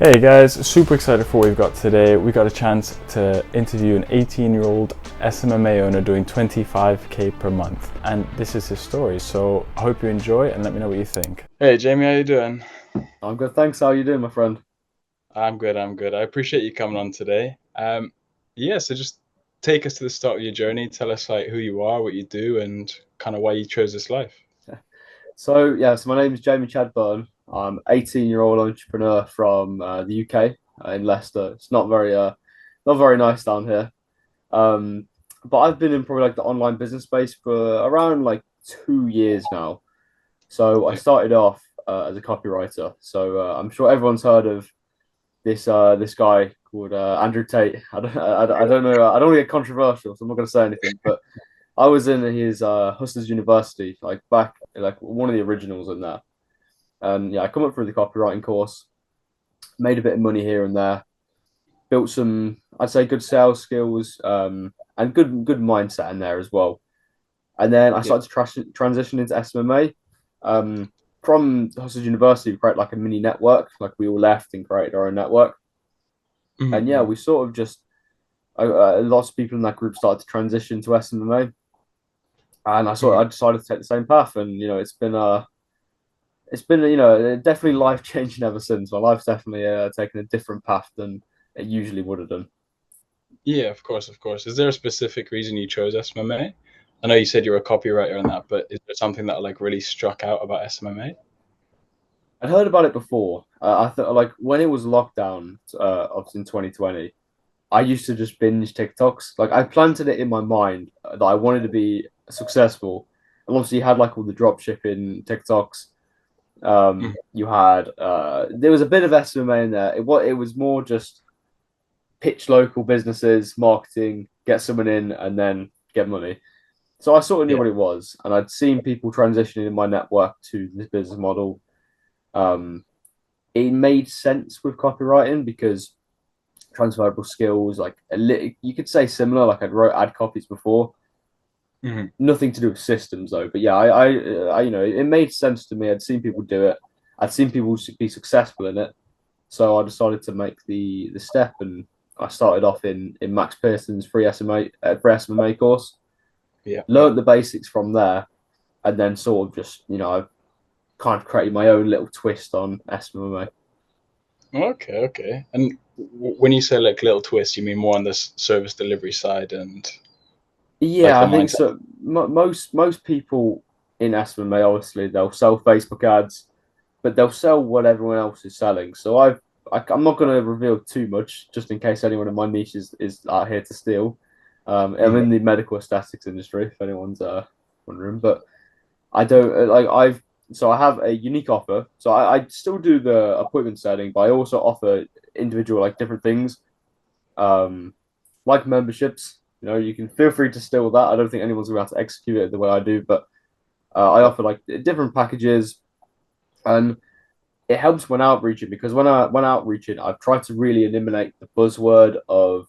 Hey guys, super excited for what we've got today. We got a chance to interview an 18-year-old SMMA owner doing 25k per month, and this is his story. So I hope you enjoy and let me know what you think. Hey Jamie, how you doing? I'm good, thanks. How are you doing, my friend? I'm good, I'm good. I appreciate you coming on today. Yeah, so just take us to the start of your journey. Tell us like who you are, what you do, and kind of why you chose this life. So my name is Jamie Chadburn. I'm 18-year-old entrepreneur from the UK in Leicester. It's not very nice down here. Um, but I've been in probably like the online business space for around like 2 years now. So I Yeah. started off as a copywriter. So I'm sure everyone's heard of this guy called Andrew Tate. I don't know. I don't want to get controversial, so I'm not going to say anything. But I was in his Hustlers University, like back like one of the originals in there. And yeah, I come up through the copywriting course, made a bit of money here and there, built some, I'd say, good sales skills, and good mindset in there as well. And then I Yeah. started to transition into SMMA. From Hustlers University, we created like a mini network, like we all left and created our own network. And yeah, Mm-hmm. we sort of just lots of people in that group started to transition to SMMA, and I decided to take the same path. And it's been definitely life changing ever since. My life's definitely taken a different path than it usually would have done. Yeah, of course, of course. Is there a specific reason you chose SMMA? I know you said you're a copywriter and that, but is there something that like really struck out about SMMA? I'd heard about it before. I thought like when it was lockdown, obviously in 2020, I used to just binge TikToks. Like I planted it in my mind that I wanted to be successful, and obviously you had like all the drop shipping TikToks. Mhm. You had there was a bit of SMMA in there. It was more just pitch local businesses, marketing, get someone in, and then get money. So I sort of knew Yeah, what it was, and I'd seen people transitioning in my network to this business model. Um, it made sense with copywriting because transferable skills, like you could say similar. Like I'd wrote ad copies before, hmm, nothing to do with systems though. But yeah, it made sense to me. I'd seen people do it. I'd seen people be successful in it. So I decided to make the step, and I started off in Max Pearson's free SMMA course. yeah, yeah. Learned the basics from there, and then sort of just I've kind of created my own little twist on SMMA. Okay, okay. And when you say like little twist, you mean more on this service delivery side and like Yeah, the I think mindset. so. Most people in SMMA, obviously, they'll sell Facebook ads, but they'll sell what everyone else is selling. So I'm not going to reveal too much, just in case anyone in my niche is out here to steal. I'm Mhm. in the medical aesthetics industry, if anyone's wondering, but I don't like I have a unique offer. So I still do the appointment setting, but I also offer individual like different things, um, like memberships. You can feel free to steal that. I don't think anyone's going to execute it the way I do, but I Yeah, offer like different packages, and it helps when outreaching because when outreaching, I've tried to really eliminate the buzzword of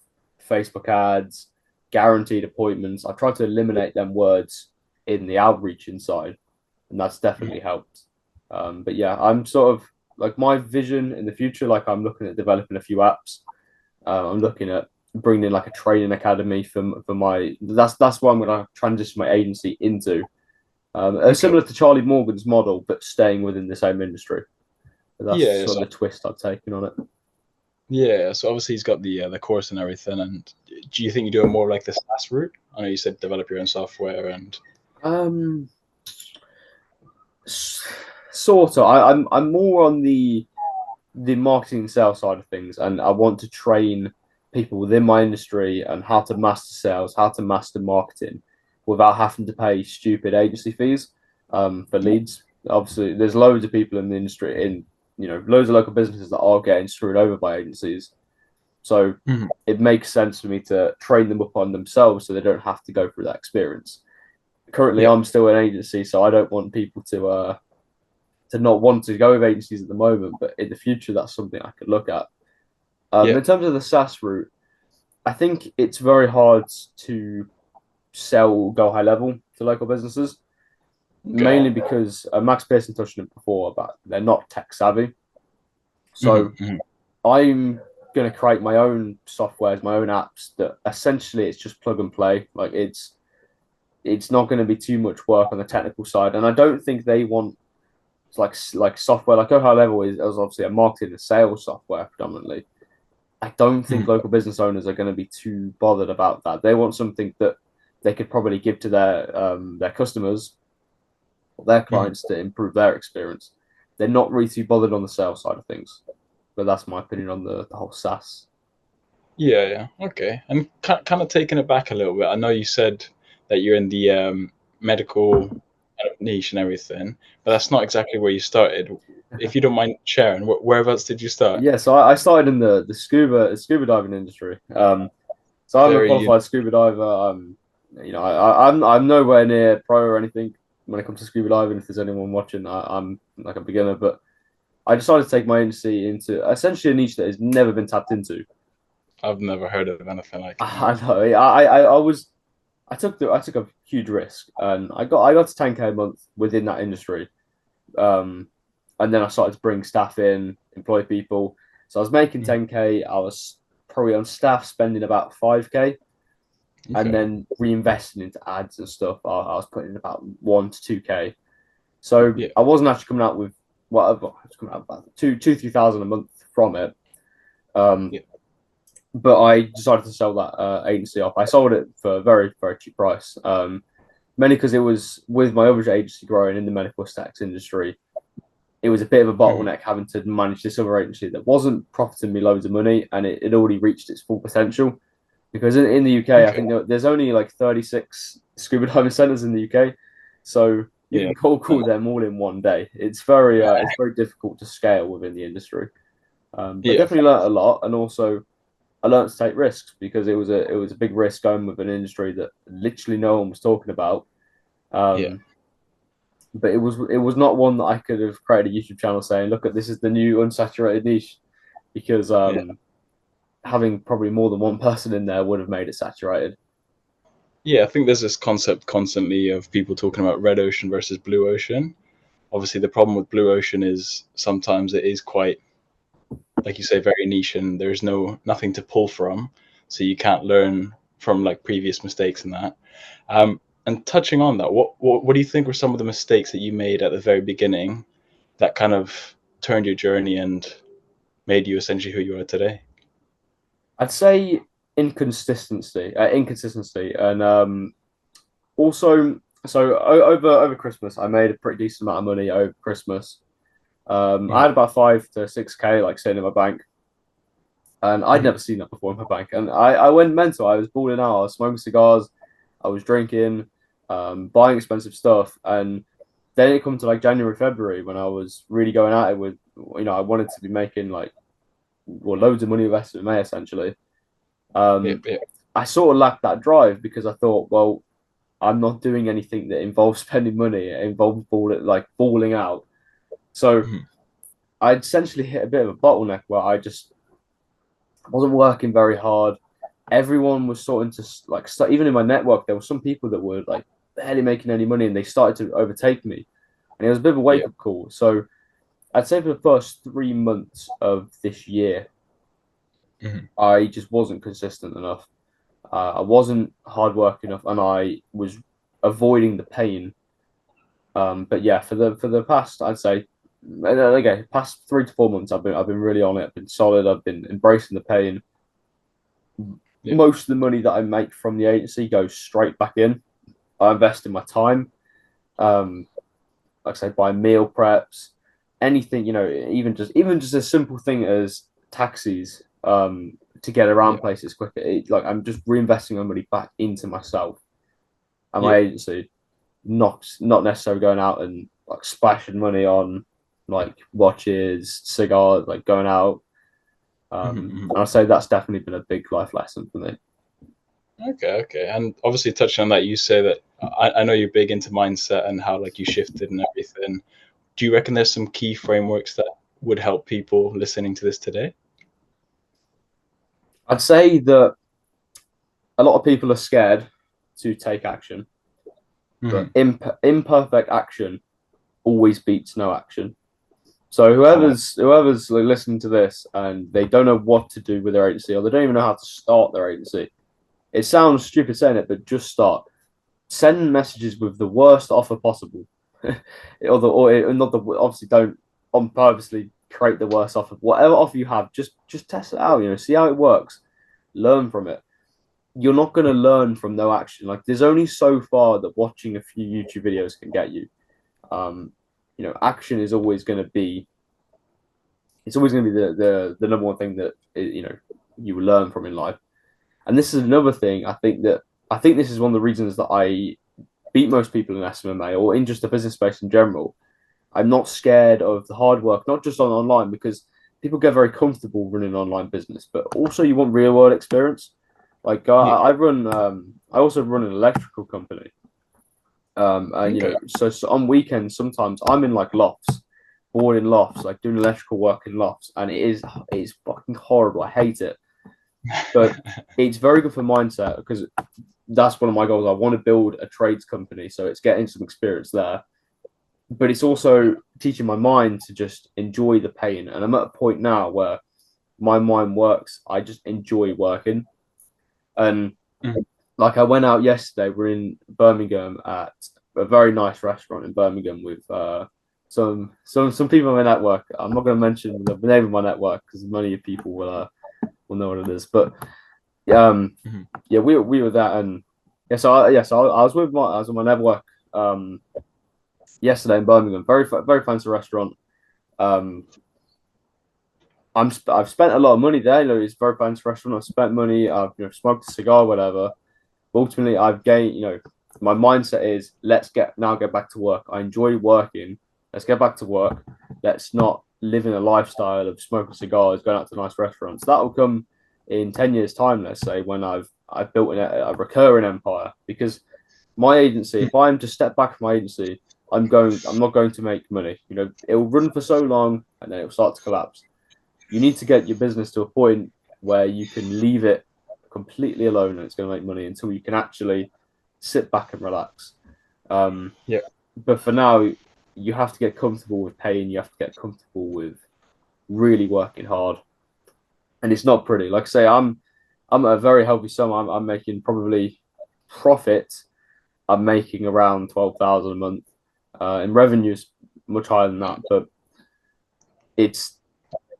Facebook ads, guaranteed appointments. I've tried to eliminate them words in the outreaching side, and that's definitely mhm. helped. But yeah, I'm sort of like my vision in the future. Like I'm looking at developing a few apps. I'm looking at bringing in like a training academy for my. That's what I'm going to transition my agency into. Okay. Similar to Charlie Morgan's model, but staying within the same industry. That's Yeah, sort so of the twist I've taken on it. yeah, so obviously he's got the course and everything. And do you think you do it more like the SaaS route? I know you said develop your own software and Um, Sort of. I'm more on the marketing and sales side of things, and I want to train people within my industry and how to master sales, how to master marketing, without having to pay stupid agency fees for leads. Obviously, there's loads of people in the industry, loads of local businesses that are getting screwed over by agencies. So Mhm. it makes sense for me to train them up on themselves so they don't have to go through that experience. Currently, Yeah, I'm still an agency, so I don't want people to not want to go with agencies at the moment, but in the future, that's something I could look at. yeah, In terms of the SaaS route, I think it's very hard to sell go high level to local businesses, okay. mainly because Max Pearson touched on it before about they're not tech savvy. Hmm, So hmm. I'm going to create my own softwares, my own apps that essentially it's just plug and play. Like it's not going to be too much work on the technical side, and I don't think they want like software like Go High Level is obviously a marketing and sales software predominantly. I don't think Mhm. local business owners are going to be too bothered about that. They want something that they could probably give to their customers, or their Mhm. clients to improve their experience. They're not really too bothered on the sales side of things. But that's my opinion on the whole SaaS. Yeah, yeah, okay. And kind of taking it back a little bit, I know you said that you're in the medical kind of niche and everything, but that's not exactly where you started. If you don't mind sharing, whereabouts did you start? Yeah, so I started in the scuba diving industry. So I'm a Very, qualified scuba diver. I'm nowhere near pro or anything when it comes to scuba diving. If there's anyone watching, I'm like a beginner, but I decided to take my agency into essentially a niche that has never been tapped into. I've never heard of anything like it, I no. know. I took a huge risk, and I got to 10K a month within that industry. Um, and then I started to bring staff in, employ people. So I was making Mhm. 10K. I was probably on staff spending about 5K, and Okay. then reinvesting into ads and stuff. I was putting in about 1 to 2K. So Yeah. I wasn't actually coming out with whatever. I was coming out about 3,000 a month from it. Um, Yeah. but I decided to sell that agency off. I sold it for a very, very cheap price. Mainly because it was with my other agency growing in the medical aesthetics industry. It was a bit of a Mhm. bottleneck having to manage this other agency that wasn't profiting me loads of money, and it already reached its full potential. Because in the UK, I Okay. think there's only like 36 scuba diving centers in the UK, so you Yeah. can call them all in one day. It's very difficult to scale within the industry. But Yeah. definitely learnt a lot, and also I learned to take risks because it was a big risk going with an industry that literally no one was talking about. Yeah. Um, but it was not one that I could have created a YouTube channel saying, "Look at this is the new unsaturated niche," because Yeah. having probably more than one person in there would have made it saturated. Yeah. I think there's this concept constantly of people talking about red ocean versus blue ocean. Obviously, the problem with blue ocean is sometimes it is quite, like you say, very niche, and there's nothing to pull from, so you can't learn from like previous mistakes and that. And touching on that, what do you think were some of the mistakes that you made at the very beginning that kind of turned your journey and made you essentially who you are today? I'd say inconsistency, and also over Christmas, I made a pretty decent amount of money over Christmas. I Mhm. had about 5 to 6K like sitting in my bank, and I'd Mhm. never seen that before in my bank. And I went mental. I was balling out. I was smoking cigars. I was drinking, buying expensive stuff, and then it come to like January, February when I was really going at it with, I wanted to be making like loads of money with SMMA essentially. Yeah, Um, yeah, I sort of lacked that drive because I thought, well, I'm not doing anything that involves spending money. It involves balling out. So mhm. I essentially hit a bit of a bottleneck where I just wasn't working very hard. Everyone was starting to even in my network, there were some people that were like barely making any money, and they started to overtake me. And it was a bit of a Yeah, wake up call. So I'd say for the first 3 months of this year, mhm. I just wasn't consistent enough. I wasn't hard work enough, and I was avoiding the pain. But yeah, for the past, I'd say, okay, past 3 to 4 months, I've been really on it. I've been solid. I've been embracing the pain. Yeah, Most of the money that I make from the agency goes straight back in. I invest in my time. Um, like I say, buy meal preps, anything, even just a simple thing as taxis, to get around yeah, places quicker. Like I'm just reinvesting my money back into myself and my yeah. agency, not necessarily going out and like splashing money on like watches, cigars, like going out. Mhm, And mhm. I'll say that's definitely been a big life lesson for me. Okay, okay. And obviously, touching on that, you say that I know you're big into mindset and how like you shifted and everything. Do you reckon there's some key frameworks that would help people listening to this today? I'd say that a lot of people are scared to take action, but Hmm. imperfect action always beats no action. So whoever's like, listening to this and they don't know what to do with their agency, or they don't even know how to start their agency. It sounds stupid saying it, but just start. Send messages with the worst offer possible, or not the obviously don't on purposely create the worst offer. Whatever offer you have, just test it out. See how it works, learn from it. You're not going to learn from no action. Like there's only so far that watching a few YouTube videos can get you. Um, action is always going to be. It's always going to be the number one thing that you will learn from in life. And this is another thing. I think this is one of the reasons that I beat most people in SMMA or in just the business space in general. I'm not scared of the hard work, not just on online, because people get very comfortable running an online business, but also you want real world experience. Like I also run an electrical company. And so on weekends sometimes I'm in like lofts, bored in lofts, like doing electrical work in lofts, and it's fucking horrible. I hate it, but it's very good for mindset because that's one of my goals. I want to build a trades company, so it's getting some experience there, but it's also teaching my mind to just enjoy the pain. And I'm at a point now where my mind works. I just enjoy working, and like I went out yesterday. We're in Birmingham at a very nice restaurant in Birmingham with some people in my network. I'm not going to mention the name of my network because many people will know what it is. But yeah, we were that, and so I was with my network yesterday in Birmingham. Very fancy restaurant. I've spent a lot of money there. It's a very fancy restaurant. I've spent money. I've smoked a cigar, whatever. But ultimately, I've gained. My mindset is let's get back to work. I enjoy working. Let's get back to work. Let's not live in a lifestyle of smoking cigars, going out to nice restaurants. That will come in 10 years' time, let's say, when I've built a recurring empire. Because my agency, if I'm to step back from my agency, I'm not going to make money. It will run for so long and then it will start to collapse. You need to get your business to a point where you can leave it completely alone and it's going to make money until you can actually sit back and relax. But for now, you have to get comfortable with pain. You have to get comfortable with really working hard, and it's not pretty. Like I say, I'm at a very healthy sum. I'm making probably profit. I'm making around 12,000 a month. In revenues, much higher than that, but it's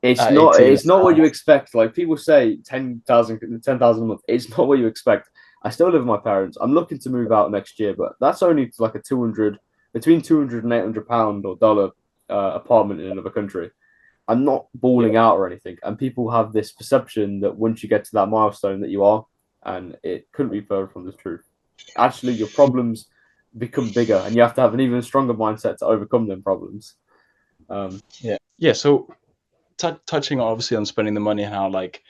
not what you expect. Like people say 10,000 a month. It's not what you expect. I still live with my parents. I'm looking to move out next year, but that's only like between 200 and 800 pound or dollar apartment in another country. I'm not balling out or anything. And people have this perception that once you get to that milestone that you are, and it couldn't be further from the truth. Actually, your problems become bigger and you have to have an even stronger mindset to overcome them problems. So touching obviously on spending the money and how like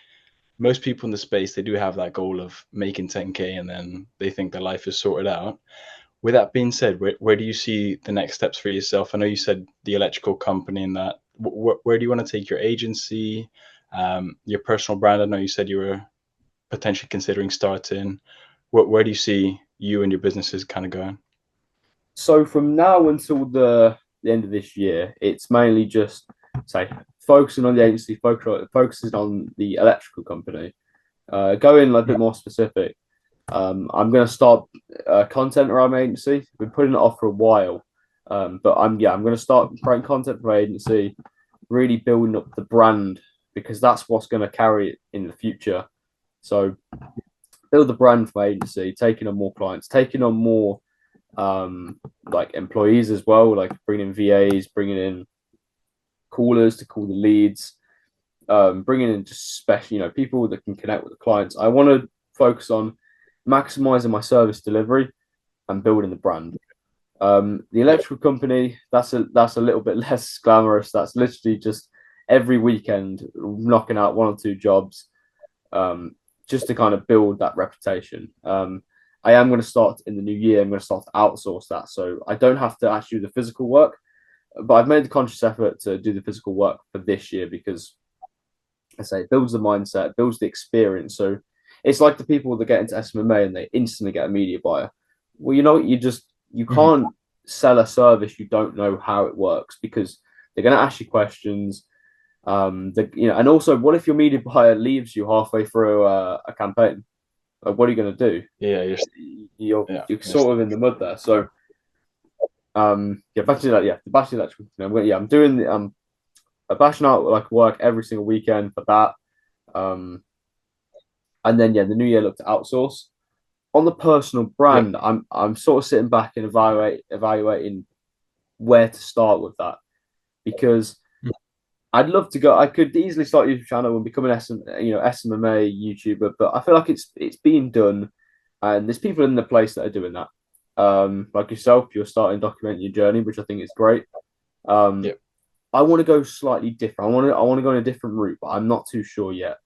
most people in the space, they do have that goal of making 10K and then they think their life is sorted out. With that being said, where do you see the next steps for yourself? I know you said the electrical company and that. Where do you want to take your agency, your personal brand? I know you said you were potentially considering starting. Where do you see you and your businesses kind of going? So from now until the end of this year, it's mainly just focusing on the agency, focusing on the electrical company. Going a bit more specific. I'm going to start content around my agency. We've been putting it off for a while, but I'm going to start creating content for my agency, really building up the brand because that's what's going to carry it in the future. So build the brand for my agency, taking on more clients, taking on more like employees as well, like bringing in VAs, bringing in callers to call the leads, bringing in just special, people that can connect with the clients. I want to focus on maximizing my service delivery and building the brand. The electrical company, that's a little bit less glamorous. That's literally just every weekend knocking out 1 or 2 jobs, just to kind of build that reputation. I am going to start in the new year. I'm going to start to outsource that, so I don't have to actually do the physical work. But I've made the conscious effort to do the physical work for this year because, I say, it builds the mindset, builds the experience. So it's like the people that get into SMMA and they instantly get a media buyer. Well, you can't sell a service you don't know how it works because They're going to ask you questions. And also, what if your media buyer leaves you halfway through a campaign? Like, what are you going to do? Yeah, You're sort of in the mud there. So, back to that. Yeah, the battery electrical. I'm doing. I'm bashing out like work every single weekend for that. And then the new year looked to outsource. On the personal brand, I'm sort of sitting back and evaluating where to start with that, because I'd love to go. I could easily start a YouTube channel and become an SMMA YouTuber, but I feel like it's being done, and there's people in the place that are doing that. Like yourself, you're starting documenting your journey, which I think is great. I want to go slightly different. I want to go in a different route, but I'm not too sure yet.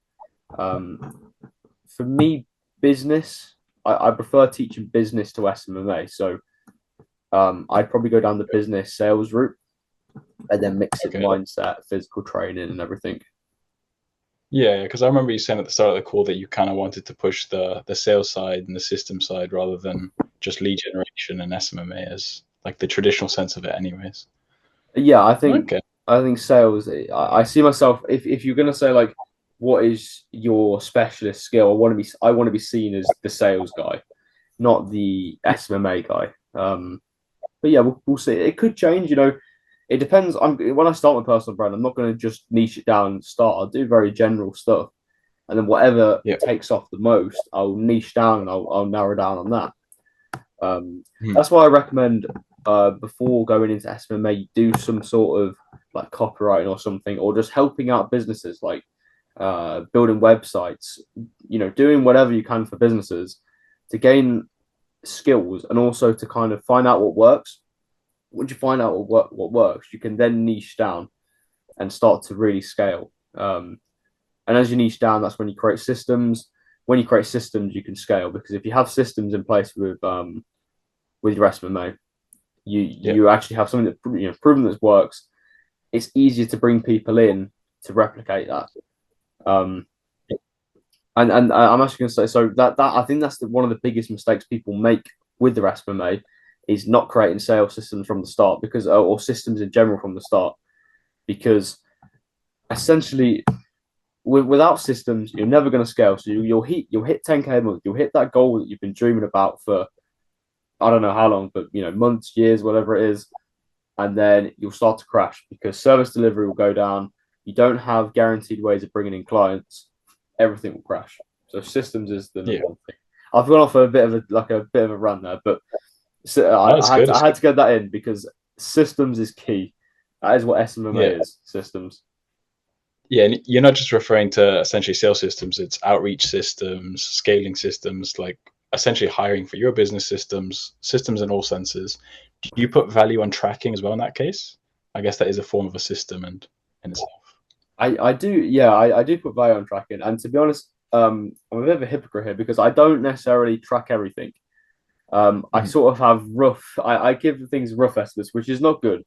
For me, business, I prefer teaching business to SMMA. So I'd probably go down the business sales route and then mix it mindset, physical training, and everything. Yeah, because I remember you saying at the start of the call that you kind of wanted to push the sales side and the system side rather than just lead generation and SMMA as like the traditional sense of it, anyways. Yeah, I think sales. I see myself if you're gonna say like, what is your specialist skill? I want to be seen as the sales guy, not the SMMA guy. But yeah, we'll see. It could change. It depends. When I start my personal brand, I'm not going to just niche it down and start. I'll do very general stuff, and then whatever takes off the most, I'll niche down and I'll narrow down on that. That's why I recommend before going into SMMA, you do some sort of like copywriting or something, or just helping out businesses, like building websites. Doing whatever you can for businesses to gain skills and also to kind of find out what works. Once you find out what works, you can then niche down and start to really scale. And as you niche down, that's when you create systems. When you create systems, you can scale, because if you have systems in place with your SMMA, you actually have something that proven that works. It's easier to bring people in to replicate that. And I'm actually going to say, so that I think that's one of the biggest mistakes people make with their SMMA is not creating sales systems from the start, because or systems in general from the start, because essentially without systems you're never going to scale. So you'll hit 10K a month, you'll hit that goal that you've been dreaming about for I don't know how long, but months, years, whatever it is, and then you'll start to crash because service delivery will go down. You don't have guaranteed ways of bringing in clients. Everything will crash. So systems is the number one thing. I've gone off a bit of a run there, but I had to get that in because systems is key. That is what SMMA is, systems. Yeah, and you're not just referring to essentially sales systems, it's outreach systems, scaling systems, like essentially hiring for your business systems in all senses. Do you put value on tracking as well in that case? I guess that is a form of a system in itself. I do, I do put value on tracking. And to be honest, I'm a bit of a hypocrite here because I don't necessarily track everything. I sort of have I give things rough estimates, which is not good.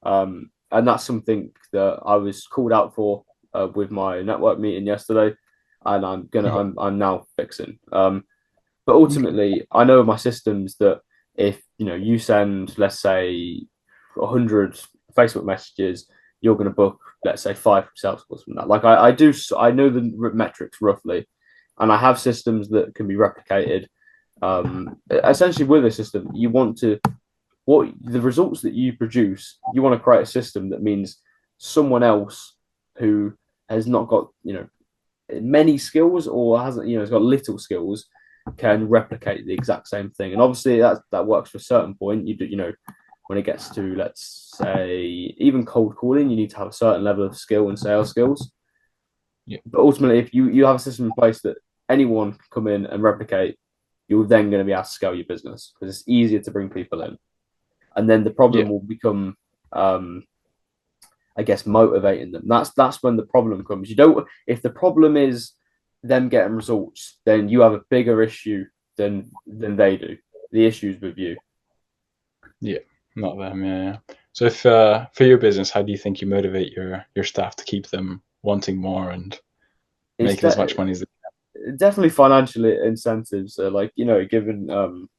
And that's something that I was called out for with my network meeting yesterday, and I'm now fixing. But ultimately, I know my systems that if you send, let's say, 100 Facebook messages, you're going to book, let's say, 5 sales calls from that. Like I know the metrics roughly, and I have systems that can be replicated. Essentially, with a system, you want to the results that you produce. You want to create a system that means someone else who has not got many skills or hasn't has got little skills can replicate the exact same thing. And obviously that works for a certain point. When it gets to, let's say, even cold calling, you need to have a certain level of skill and sales skills. But ultimately, if you have a system in place that anyone can come in and replicate, you're then going to be able to scale your business because it's easier to bring people in. And then the problem will become, I guess, motivating them. That's when the problem comes. If the problem is them getting results, then you have a bigger issue than they do. The issue's with you. Yeah, not them. Yeah. So if for your business, how do you think you motivate your staff to keep them wanting more and making as much money as they can? Definitely financial incentives, given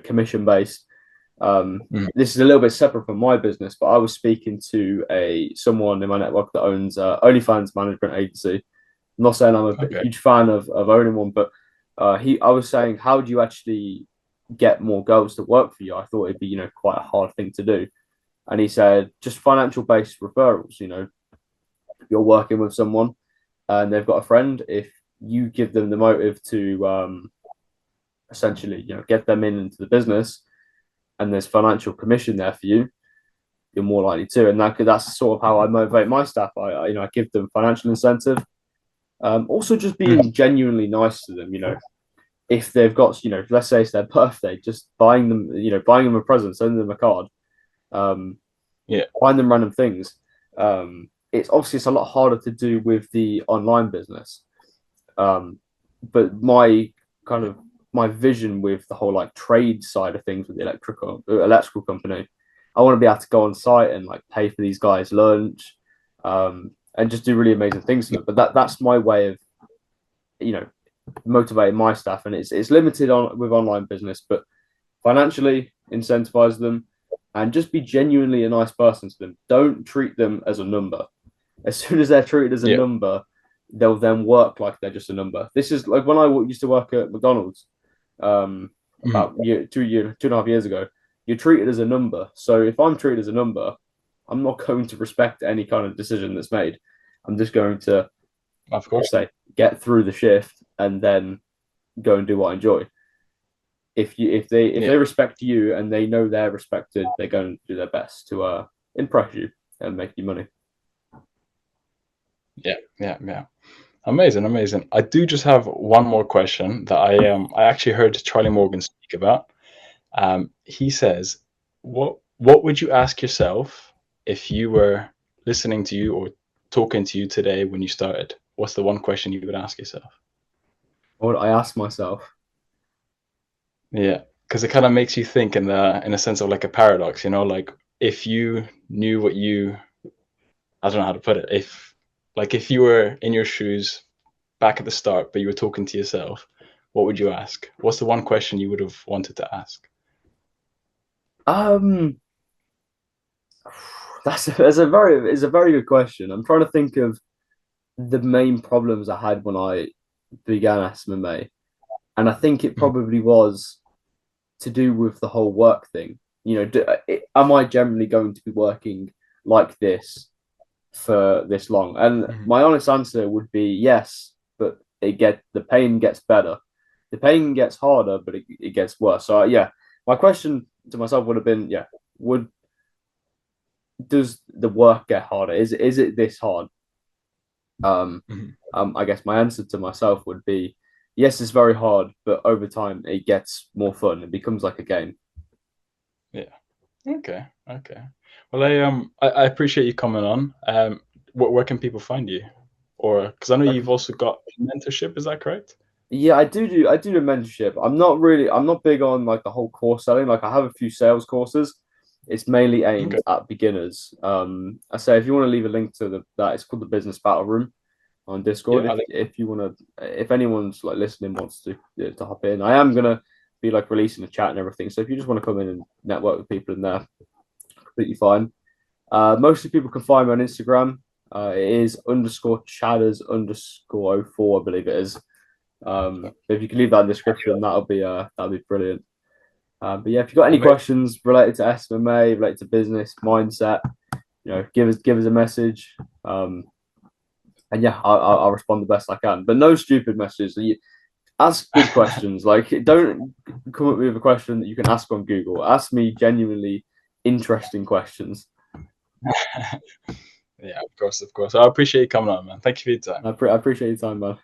commission based. This is a little bit separate from my business, but I was speaking to someone in my network that owns OnlyFans management agency. I'm not saying I'm a huge fan of owning one, but I was saying, how do you actually get more girls to work for you? I thought it'd be, quite a hard thing to do. And he said, just financial based referrals. You're working with someone and they've got a friend. If you give them the motive to essentially, get them into the business, and there's financial commission there for you, you're more likely to. And that's sort of how I motivate my staff. I give them financial incentive. Also, just being genuinely nice to them. If they've got, let's say it's their birthday, just buying them a present, sending them a card, buying them random things. It's a lot harder to do with the online business. But my vision with the whole like trade side of things with the electrical company, I want to be able to go on site and like pay for these guys lunch, and just do really amazing things for them. But that's my way of, motivating my staff, and it's limited with online business, but financially incentivize them and just be genuinely a nice person to them. Don't treat them as a number. As soon as they're treated as a number, they'll then work like they're just a number. This is like when I used to work at McDonald's about 2.5 years ago. You're treated as a number. So if I'm treated as a number, I'm not going to respect any kind of decision that's made. I'm just going to, of course, get through the shift and then go and do what I enjoy. If they respect you and they know they're respected, they're going to do their best to impress you and make you money. Yeah. Amazing. I do just have one more question that I actually heard Charlie Morgan speak about. He says, what would you ask yourself if you were listening to you or talking to you today when you started? What's the one question you would ask yourself? What would I ask myself? Yeah, because it kind of makes you think in a sense of like a paradox, like if you knew I don't know how to put it. If you were in your shoes back at the start, but you were talking to yourself, what would you ask? What's the one question you would have wanted to ask? That's a very good question. I'm trying to think of the main problems I had when I began SMMA, and I think it probably was to do with the whole work thing. Am I generally going to be working like this for this long? And my honest answer would be yes, but the pain gets better. The pain gets harder, but it gets worse. So my question to myself would have been, does the work get harder? Is it this hard? I guess my answer to myself would be, yes, it's very hard, but over time it gets more fun. It becomes like a game. Yeah. Okay. Well, I appreciate you coming on. Where can people find you? Or because I know you've also got mentorship, is that correct? Yeah, I do a mentorship. I'm not big on like the whole course selling. Like I have a few sales courses. It's mainly aimed at beginners. I say if you want to leave a link to that, it's called the Business Battle Room on Discord. If anyone's like listening wants to hop in, I am gonna be like releasing a chat and everything. So if you just want to come in and network with people in there, completely fine. Mostly people can find me on Instagram. It is _chatters_04, I believe it is. If you can leave that in the description, that'll be brilliant. But yeah, if you've got any questions related to SMMA, related to business mindset, give us a message. And yeah, I'll respond the best I can. But no stupid messages. Ask good questions. Like, don't come up with a question that you can ask on Google. Ask me genuinely interesting questions. Yeah, of course. I appreciate you coming on, man. Thank you for your time. I appreciate your time, man.